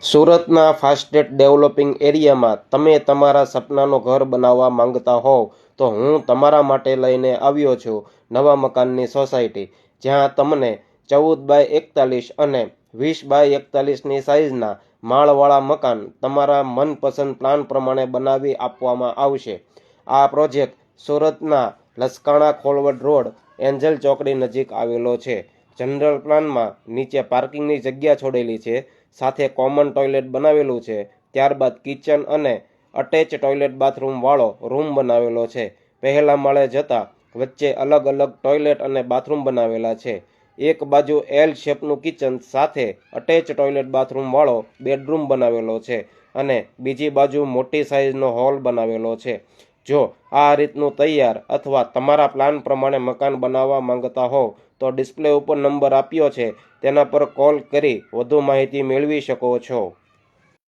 સુરતના fastest developing એરિયામાં તમે તમારા સપનાનું ઘર બનાવવા માંગતા હોવ તો હું તમારા માટે લઈને આવ્યો છું નવા મકાનની સોસાયટી, જ્યાં તમને 14x41 અને 20x41ની સાઇઝના માળવાળા મકાન તમારા મનપસંદ પ્લાન પ્રમાણે બનાવી આપવામાં આવશે. આ પ્રોજેક્ટ સુરતના લસકાણા ખોલવડ રોડ, એન્જલ ચોકડી નજીક આવેલો છે. જનરલ પ્લાનમાં નીચે પાર્કિંગની જગ્યા છોડેલી છે, સાથે કોમન ટોયલેટ બનાવેલું છે. ત્યારબાદ કિચન અને અટેચ ટોયલેટ બાથરૂમ વાળો રૂમ બનાવેલો છે. પહેલા માળે જતા વચ્ચે અલગ અલગ ટોયલેટ અને બાથરૂમ બનાવેલા છે. એક બાજુ એલ શેપનું કિચન સાથે અટેચ ટોયલેટ બાથરૂમ વાળો બેડરૂમ બનાવેલો છે અને બીજી બાજુ મોટી સાઇઝનો હોલ બનાવેલો છે. જો આ રીતનું તૈયાર અથવા તમારા પ્લાન પ્રમાણે મકાન બનાવવા માંગતા હોવ તો ડિસ્પ્લે ઉપર નંબર આપ્યો છે, તેના પર કોલ કરી વધુ માહિતી મેળવી શકો છો.